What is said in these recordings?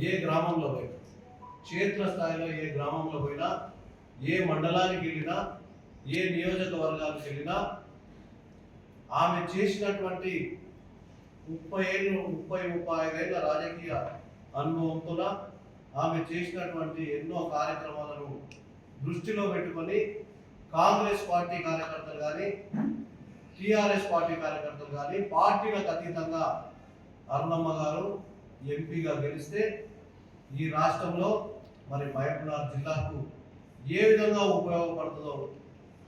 ఏ గ్రామంలో పోయినా, క్షేత్రస్థాయిలో ఏ గ్రామంలో పోయినా, ఏ మండలానికి వెళ్ళినా, ఏ నియోజకవర్గానికి వెళ్ళినా ఆమె చేసినటువంటి 35 ఏళ్ళ రాజకీయ అనుభవంతో ఆమె చేసినటువంటి ఎన్నో కార్యక్రమాలను దృష్టిలో పెట్టుకొని కాంగ్రెస్ పార్టీ కార్యకర్తలు కానీ, టిఆర్ఎస్ పార్టీ కార్యకర్తలు కానీ పార్టీలకు అతీతంగా అరుణమ్మ గారు ఎంపీగా గెలిస్తే ఈ రాష్ట్రంలో మరి మహబూబ్నగర్ జిల్లాకు ఏ విధంగా ఉపయోగపడుతుందో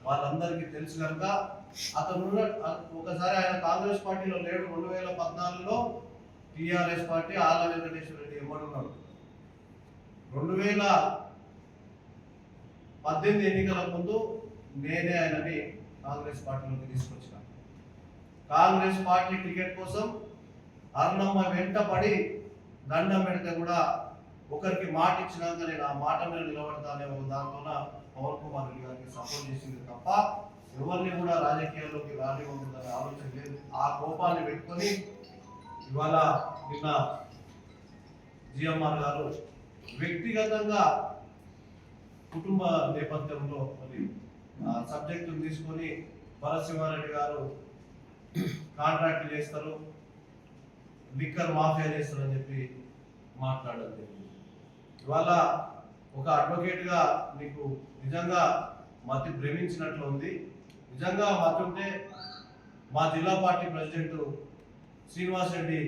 వాళ్ళందరికీ తెలుసు కనుక అతను ఒకసారి ఆయన కాంగ్రెస్ పార్టీలో లేడు. 2014లో టిఆర్ఎస్ పార్టీ ఆళ్ళ వెంకటేశ్వర రెడ్డి ఇవ్వడున్నాడు. 2018 ఎన్నికల ముందు నేనే ఆయనని కాంగ్రెస్ పార్టీలోకి తీసుకొచ్చిన. కాంగ్రెస్ పార్టీ టికెట్ కోసం అరుణమ్మ వెంట పడి దండం పెడితే కూడా ఒకరికి మాట ఇచ్చినాక నేను ఆ మాట మీద నిలబడతానే దాంతోన పవన్ కుమార్ రెడ్డి గారికి సపోర్ట్ చేసింది తప్ప ఎవరిని కూడా రాజకీయాల్లోకి రానివ్వకూడదనే ఆలోచన లేదు. ఆ కోపాన్ని పెట్టుకొని ఇవాళ నిన్న జిఎంఆర్ గారు వ్యక్తిగతంగా కుటుంబ నేపథ్యంలో మరి సబ్జెక్టు తీసుకొని వరసింహారెడ్డి గారు కాంట్రాక్ట్ చేస్తారు, లిక్కర్ మాఫియా చేస్తారని చెప్పి మాట్లాడడం జరిగింది. ఇవాళ ఒక అడ్వకేట్గా నీకు నిజంగా మతి భ్రమించినట్లు ఉంది. నిజంగా మతి ఉంటే మా జిల్లా పార్టీ ప్రెసిడెంట్ శ్రీనివాస్ రెడ్డి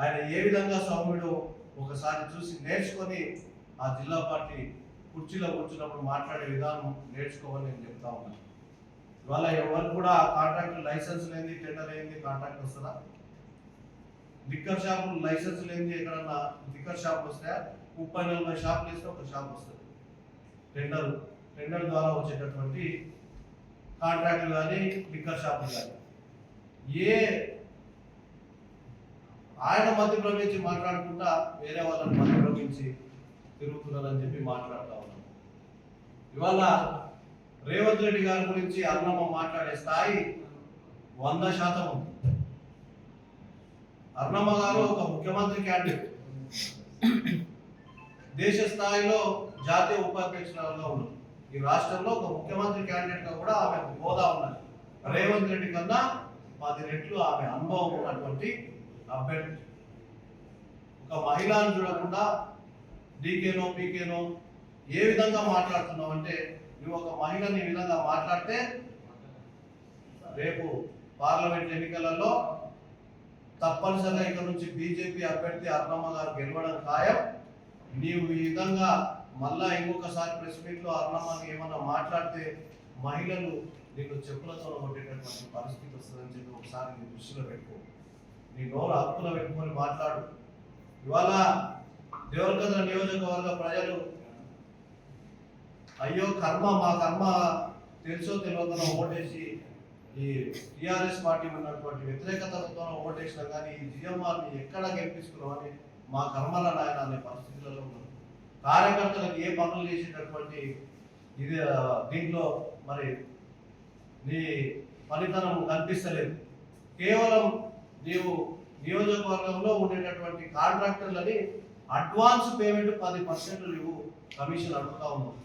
ఆయన ఏ విధంగా సౌమ్యుడు ఒకసారి చూసి నేర్చుకొని ఆ జిల్లా పార్టీ కుర్చీలో కూర్చున్నప్పుడు మాట్లాడే విధానం నేర్చుకోవాలని నేను చెప్తా ఉన్నాను. ఇవాళ ఎవరు కూడా కాంట్రాక్ట్ లైసెన్స్ లేని టెండర్ అయింది కాంట్రాక్ట్ వస్తుందా? లిక్కర్ షాపులు లైసెన్స్ లేని ఎక్కడన్నా లిక్కర్ షాప్ వస్తే 30-40 షాపులు వేస్తే ఒక షాప్ వస్తుంది. టెండర్ ద్వారా వచ్చేటటువంటి కాంట్రాక్టులు కానీ లిక్కర్ షాపులు కానీ ఆయన మధ్య ప్రవేశించి మాట్లాడుకుంటా వేరే వాళ్ళని మధ్య ప్రవేశించి తిరుగుతున్నారని చెప్పి మాట్లాడుతూ ఉన్నాం. ఇవాళ రేవంత్ రెడ్డి గారి గురించి అరుణమ్మ మాట్లాడే స్థాయి 100% ఉంది. అరుణమ్మ గారు ఒక ముఖ్యమంత్రి క్యాండిడేట్, దేశ స్థాయిలో జాతీయ ఉపాధ్యక్షులుగా ఉన్నారు. ఈ రాష్ట్రంలో ఒక ముఖ్యమంత్రి క్యాండిడేట్ గా కూడా ఆమె హోదా ఉన్నది. రేవంత్ రెడ్డి కన్నా 10 రెట్లు ఆమె అనుభవం ఉన్నటువంటి అభ్యర్థి. ఒక మహిళను చూడకుండా డీకేనో పీకేనో ఏ విధంగా మాట్లాడుతున్నావు అంటే, నువ్వు ఒక మహిళని ఈ విధంగా మాట్లాడితే రేపు పార్లమెంట్ ఎన్నికలలో తప్పనిసరిగా ఇక్కడ నుంచి బీజేపీ అభ్యర్థి అరుణమ్మ గారు గెలవడం ఖాయం. నీవు ఈ విధంగా మళ్ళా ఇంకొకసారి ప్రెస్ మీట్లో అరుణమ్మని ఏమన్నా మాట్లాడితే మహిళలు నీకు చెప్పులతో కొట్టేటటువంటి పరిస్థితి వస్తుందని చెప్పి ఒకసారి నీ దృష్టిలో పెట్టుకో. నీ నోరు అదుపులో పెట్టుకొని మాట్లాడు. ఇవాళ దేవరకద్ర నియోజకవర్గ ప్రజలు అయ్యో కర్మ మా కర్మ తెలుసో తెలియకుండా ఓటేసి ఈ టిఆర్ఎస్ పార్టీ ఉన్నటువంటి వ్యతిరేకతతో ఓటేసినా కానీ ఈ జిఎంఆర్ని ఎక్కడ గెలిపించుకున్నామని మా కర్మల నాయన అనే పరిస్థితులలో ఉన్నారు. కార్యకర్తలకు ఏ పనులు చేసేటటువంటి ఇది దీంట్లో మరి నీ ఫలితనం కనిపిస్తలేదు. కేవలం నీవు నియోజకవర్గంలో ఉండేటటువంటి కాంట్రాక్టర్లని అడ్వాన్స్ పేమెంట్ 10% నువ్వు కమిషన్ అడుగుతా ఉన్నావు.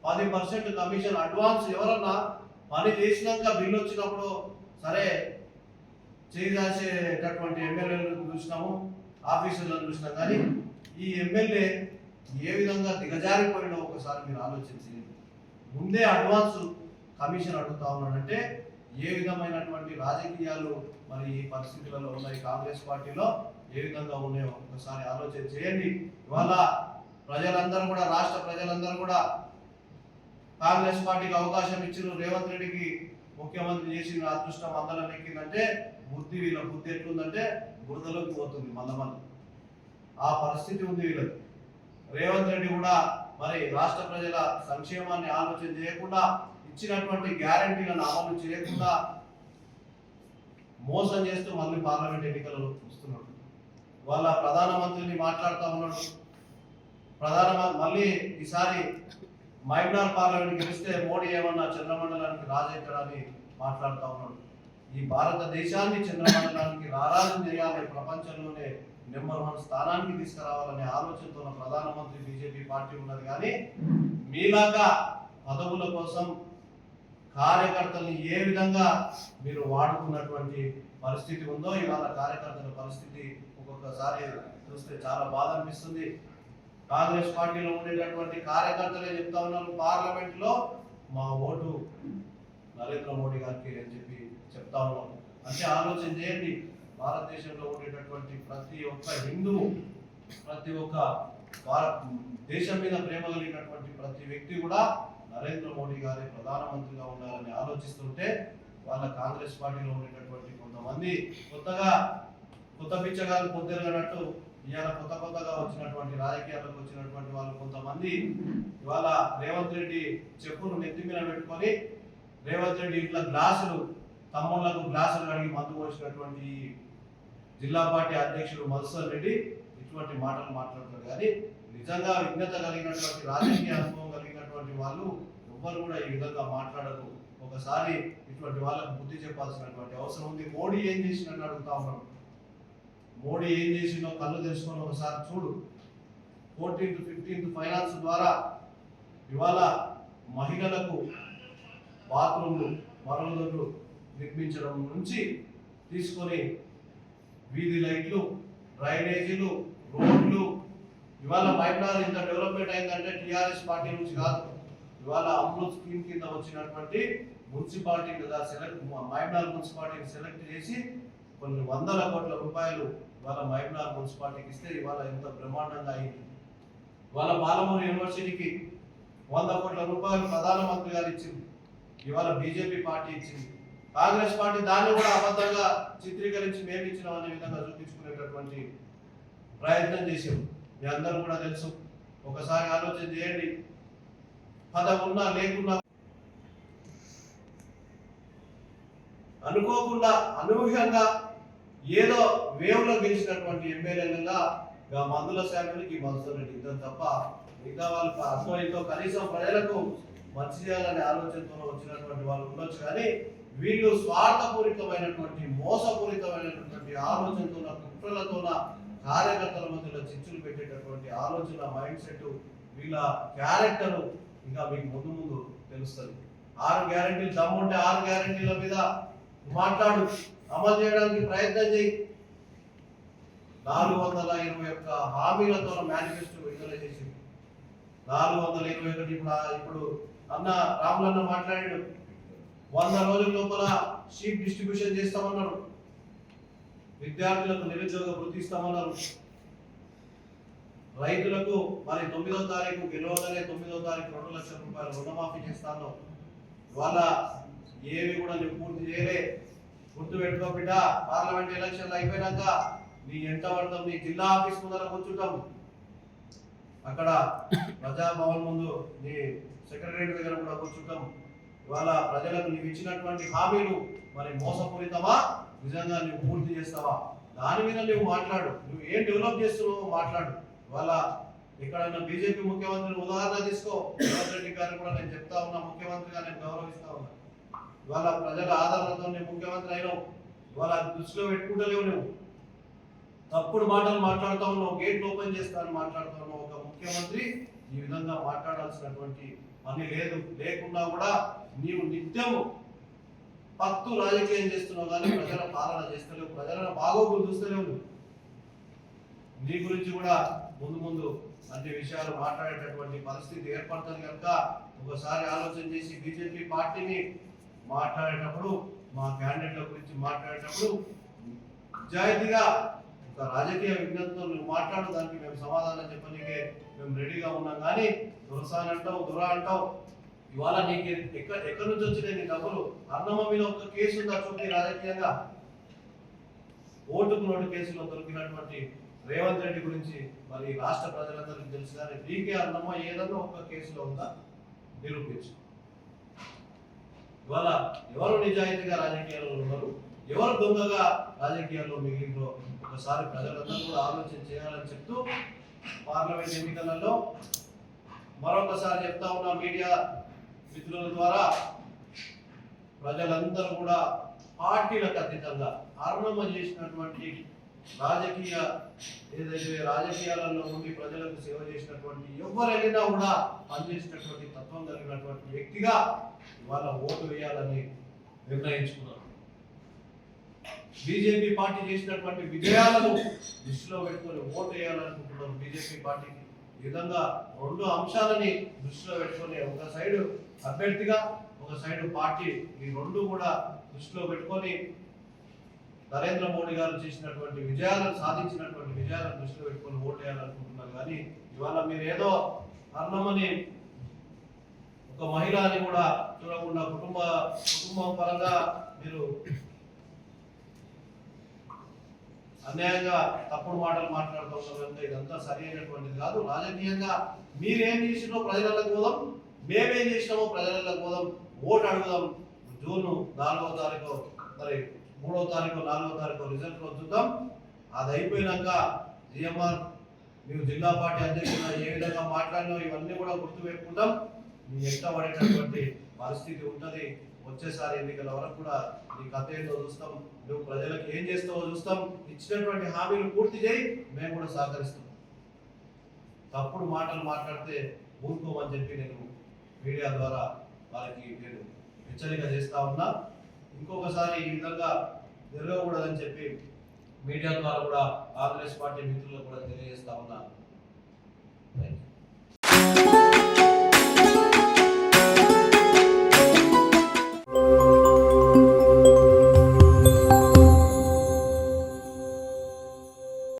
10% కమిషన్ అడ్వాన్స్. ఎవరన్నా పని చేసినాక బిల్లు వచ్చినప్పుడు సరే చేసేటటువంటి ఎమ్మెల్యేలను చూసినాము, ఆఫీసర్లను చూసినాం, కానీ ఈ ఎమ్మెల్యే ఏ విధంగా దిగజారిపోయినా ఒకసారి మీరు ఆలోచించి ముందే అడ్వాన్స్ కమిషన్ అడుగుతా ఉన్నాడంటే ఏ విధమైనటువంటి రాజకీయాలు మరి ఈ పరిస్థితులలో ఉన్నాయి, కాంగ్రెస్ పార్టీలో ఏ విధంగా ఉన్నాయో ఒకసారి ఆలోచన చేయండి. ఇవాళ ప్రజలందరూ కూడా, రాష్ట్ర ప్రజలందరూ కూడా కాంగ్రెస్ పార్టీకి అవకాశం ఇచ్చిన రేవంత్ రెడ్డికి ముఖ్యమంత్రి చేసిన అదృష్టం అందరం ఎక్కిందంటే వీళ్ళ బుద్ధి ఎట్లుందంటే బురదలోకి పోతుంది మళ్ళీ. ఆ పరిస్థితి ఉంది వీళ్ళకి. రేవంత్ రెడ్డి కూడా మరి రాష్ట్ర ప్రజల సంక్షేమాన్ని ఆలోచన చేయకుండా, ఇచ్చినటువంటి గ్యారంటీలను అమలు చేయకుండా మోసం చేస్తూ మళ్ళీ పార్లమెంట్ ఎన్నికలలో చూస్తున్నాడు. వాళ్ళ ప్రధానమంత్రిని మాట్లాడుతూ ఉన్నాడు. మళ్ళీ ఈసారి మహబూబ్నగర్ పార్లమెంట్ గెలిస్తే మోడీ ఏమన్నా చంద్రమండలానికి రాజెక్కడని మాట్లాడుతూ ఉన్నాడు. ఈ భారతదేశాన్ని చంద్రమండలానికి రారాజం చేయాలి, ప్రపంచంలోనే నెంబర్ 1 స్థానానికి తీసుకురావాలనే ఆలోచనతో ఉన్న ప్రధానమంత్రి బీజేపీ పార్టీ ఉన్నది. కానీ మీలాగా పదవుల కోసం కార్యకర్తల్ని ఏ విధంగా మీరు వాడుకున్నటువంటి పరిస్థితి ఉందో ఇవాళ కార్యకర్తల పరిస్థితి ఒక్కొక్కసారి చూస్తే చాలా బాధ అనిపిస్తుంది. కాంగ్రెస్ పార్టీలో ఉండేటటువంటి కార్యకర్తలే చెప్తా ఉన్నారు, పార్లమెంట్ లో మా ఓటు నరేంద్ర మోడీ గారికి అని చెప్పి చెప్తా ఉన్నాం. అంటే ఆలోచన చేయండి, భారతదేశంలో ఉండేటటువంటి ప్రతి ఒక్క హిందువు, ప్రతి ఒక్క దేశం మీద ప్రేమ కలిగినటువంటి ప్రతి వ్యక్తి కూడా నరేంద్ర మోడీ గారి ప్రధానమంత్రిగా ఉండాలని ఆలోచిస్తుంటే వాళ్ళ కాంగ్రెస్ పార్టీలో ఉండేటటువంటి కొంతమంది కొత్త పిచ్చగాలు పొద్దురగనట్టు ఇవాళ కొత్తగా వచ్చినటువంటి రాజకీయాలకు వచ్చినటువంటి వాళ్ళు కొంతమంది ఇవాళ రేవంత్ రెడ్డి చెప్పులు నెత్తి మీద పెట్టుకొని రేవంత్ రెడ్డి ఇంట్లో తమ్ముళ్లకు గ్లాసులు కడిగి మందు పోసినటువంటి జిల్లా పార్టీ అధ్యక్షుడు మధుసూదన్ రెడ్డి ఇటువంటి మాటలు మాట్లాడుతారు. కానీ నిజంగా విజ్ఞత కలిగినటువంటి రాజకీయ అనుభవం కలిగినటువంటి వాళ్ళు ఎవ్వరు కూడా ఈ విధంగా మాట్లాడరు. ఒకసారి ఇటువంటి వాళ్ళకు బుద్ధి చెప్పాల్సినటువంటి అవసరం ఉంది. మోడీ ఏం చేసినట్టు అడుగుతా ఉన్నాం. మోడీ ఏం చేసిందో కళ్ళు తెలుసుకొని ఒకసారి చూడు. 14th, 15th ఫైనాన్స్ ద్వారా ఇవాళ మహిళలకు బాత్రూమ్లు, మరుగుదొడ్లు నిర్మించడం నుంచి తీసుకొని వీధి లైట్లు, డ్రైనేజీలు, రోడ్లు, ఇవాళ మైనార్ ఇంత డెవలప్మెంట్ అయిందంటే టీఆర్ఎస్ పార్టీ నుంచి కాదు. ఇవాళ అమృత్ స్కీమ్ కింద వచ్చినటువంటి మున్సిపాలిటీ మైనార్ మున్సిపాలిటీని సెలెక్ట్ చేసి కొన్ని వందల కోట్ల రూపాయలు ఇవాళ మైనార్ మున్సిపాలిటీకి ఇస్తే ఇవాళ ఎంత బ్రహ్మాండంగా అయింది. ఇవాళ పాలమూరు యూనివర్సిటీకి 100 కోట్ల రూపాయలు ప్రధానమంత్రి గారు ఇచ్చింది, ఇవాళ బీజేపీ పార్టీ ఇచ్చింది. కాంగ్రెస్ పార్టీ దాన్ని కూడా అబద్ధంగా చిత్రీకరించి మేము ఇచ్చినాం అనే విధంగా చూపించుకునేటటువంటి ప్రయత్నం చేసాము. మీ అందరూ కూడా తెలుసు. ఒకసారి ఆలోచన చేయండి, పదవి ఉన్నా లేకున్నా అనుకోకుండా అనూహ్యంగా ఏదో వేవ్లో గెలిచినటువంటి ఎమ్మెల్యేలుగా మందుల శాఖలకి మధుసూదన్ రెడ్డి ఇద్దరు తప్ప మిగతా వాళ్ళకి అర్థమైందో కనీసం ప్రజలకు మంచి చేయాలనే ఆలోచనతో వచ్చినటువంటి వాళ్ళు ఉండొచ్చు. కానీ వీళ్ళు స్వార్థపూరితమైనటువంటి మోసపూరితమైనటువంటి ఆలోచనతో కుట్రలతో కార్యకర్తల మధ్యలో చిచ్చులు పెట్టేటటువంటి ఆలోచన మైండ్ సెట్ వీళ్ళ క్యారెక్టర్ ఇంకా మీకు ముందు తెలుస్తుంది. 6 గ్యారెంటీలు దమ్ముంటే 6 గ్యారెంటీల మీద మాట్లాడు, అమలు చేయడానికి ప్రయత్నం చేయి. 421 హామీలతో మేనిఫెస్టో విడుదల చేసింది. 421 ఇప్పుడు అన్న రాములన్న మాట్లాడాడు, 100 రోజుల లోపల షీట్ డిస్ట్రిబ్యూషన్ చేస్తామన్నారు, విద్యార్థులకు నిరుద్యోగ వృత్తి ఇస్తామన్నారు, రైతులకు మరి 9వ తారీఖు గెలవగానే 9వ తారీఖు 2 లక్షల రూపాయలు రుణమాఫీ చేస్తాను. ఇవాళ ఏవి కూడా నువ్వు పూర్తి చేయలే. గుర్తు పెట్టుకో బిడ్డ, పార్లమెంట్ ఎలక్షన్లు అయిపోయినాక నీ ఎంట పడతాం, నీ జిల్లా ఆఫీస్ ముందర కూర్చుంటాం, అక్కడ ప్రజాభవన్ ముందు నీ సెక్రటరీ దగ్గర కూడా కూర్చుంటాం. ఇవాళ ప్రజలకు నీవు ఇచ్చినటువంటి హామీలు మరి మోసపూరితమా, నిజంగా నువ్వు పూర్తి చేస్తావా, దాని మీద నువ్వు మాట్లాడు. నువ్వు ఏం డెవలప్ చేస్తున్నావో మాట్లాడు. ఇవాళ ఎక్కడైనా బీజేపీ ముఖ్యమంత్రిని ఉదాహరణ తీసుకో. రేవంత్ రెడ్డి గారు కూడా నేను చెప్తా ఉన్నా, ముఖ్యమంత్రిగా నేను గౌరవిస్తా ఉన్నా. ఇవాళ ప్రజల ఆదరణతో నేను ముఖ్యమంత్రి అయినావు. ఇవాళ దృష్టిలో పెట్టుకుంటలేవు. నువ్వు తప్పుడు మాటలు మాట్లాడుతూ ఉన్నావు, గేట్లు ఓపెన్ చేస్తానని మాట్లాడుతూ ఉన్నావు. ఒక ముఖ్యమంత్రి ఈ విధంగా మాట్లాడాల్సినటువంటి పని లేదు. లేకుండా కూడా నీవు నిత్యం పత్తు రాజకీయం చేస్తున్నావు, కానీ ప్రజల పాలన చేస్తలేవు, ప్రజలను బాగోగులు చూస్తలేవు. నీ గురించి కూడా ముందు అంటే విషయాలు మాట్లాడేటటువంటి పరిస్థితి ఏర్పడుతుంది కనుక ఒకసారి ఆలోచన చేసి బీజేపీ పార్టీని మాట్లాడేటప్పుడు, మా క్యాండిడేట్ల గురించి మాట్లాడేటప్పుడు నిజాయితీగా ఒక రాజకీయ విజ్ఞతతో నువ్వు మాట్లాడు, దానికి మేము సమాధానం చెప్పనీకే మేము రెడీగా ఉన్నాం. కానీ దురసానంటావు, అంటావు. ఇవాళ నీకు ఎక్కడి నుంచి వచ్చినాయి నీ డబ్బులు? అన్నమ్మ మీద ఒక కేసు ఉందా చూపి రాజకీయంగా. ఓటుకు నోటు కేసులో దొరికినటువంటి రేవంత్ రెడ్డి గురించి మరి రాష్ట్ర ప్రజలందరికీ తెలుసు. కానీ డీకే అన్నమ్మ ఏదన్నా ఒక కేసులో ఉందా? నిరూపించు. ఇవాళ ఎవరు నిజాయితీగా రాజకీయాల్లో ఉన్నారు, ఎవరు దొంగగా రాజకీయాల్లో మిగిలినో ఒకసారి ప్రజలందరూ కూడా ఆలోచన చేయాలని చెప్తూ, పార్లమెంట్ ఎన్నికలలో మరొకసారి చెప్తా ఉన్న మీడియా మిత్రుల ద్వారా ప్రజలందరూ కూడా పార్టీలకు అతీతంగా అరుణమ్మ చేసినటువంటి రాజకీయ ఏదైతే రాజకీయాలలో ఉండి ప్రజలకు సేవ చేసినటువంటి ఎవరైనా కూడా పనిచేసినటువంటి తత్వం కలిగినటువంటి వ్యక్తిగా ఇవాళ ఓటు వేయాలని నిర్ణయించుకున్నారు. బీజేపీ పార్టీ చేసినటువంటి విజయాలను దృష్టిలో పెట్టుకొని ఓటు వేయాలనుకుంటున్నారు. బీజేపీ పార్టీకి ఈ విధంగా రెండు అంశాలని దృష్టిలో పెట్టుకొని ఒక సైడ్ అభ్యర్థిగా ఒక సైడ్ పార్టీ ఈ రెండు కూడా దృష్టిలో పెట్టుకొని నరేంద్ర మోడీ గారు చేసినటువంటి విజయాలను సాధించినటువంటి విజయాలను దృష్టిలో పెట్టుకొని ఓటు వేయాలనుకుంటున్నారు. కానీ ఇవాళ మీరు ఏదో అన్నమని ఒక మహిళని కూడా చూడకుండా కుటుంబం పరంగా మీరు అన్యాయంగా తప్పుడు మాటలు మాట్లాడుతున్నారు. ఇదంతా సరి అయినటువంటిది కాదు. రాజకీయంగా మీరేం చేసినో ప్రజలకు పోదాం, మేమేం చేసినామో ప్రజలకు పోదాం, ఓటు అడుగుదాం. జూన్ 4వ తారీఖు మరి 3వ తారీఖు 4వ తారీఖు రిజల్ట్ చూద్దాం. అది అయిపోయినాక జిఎంఆర్ మీరు జిల్లా పార్టీ అధ్యక్షులుగా ఏ విధంగా మాట్లాడినో ఇవన్నీ కూడా గుర్తు పెట్టుకుంటాం. మీ ఎట్ట పడేటటువంటి పరిస్థితి ఉంటుంది. వచ్చేసారి ఎన్నికల వరకు కూడా నీ కథ ఏంటో చూస్తాం, నువ్వు ప్రజలకు ఏం చేస్తావో చూస్తాం. ఇచ్చినటువంటి హామీలు పూర్తి చేయి, మేము కూడా సహకరిస్తాం. తప్పుడు మాటలు మాట్లాడితే ఊరుకోమని చెప్పి నేను మీడియా ద్వారా వారికి నేను హెచ్చరిక చేస్తా ఉన్నా. ఇంకొకసారి ఈ విధంగా జరగకూడదని చెప్పి మీడియా ద్వారా కూడా కాంగ్రెస్ పార్టీ మిత్రులకు కూడా తెలియజేస్తా ఉన్నా. Thank you.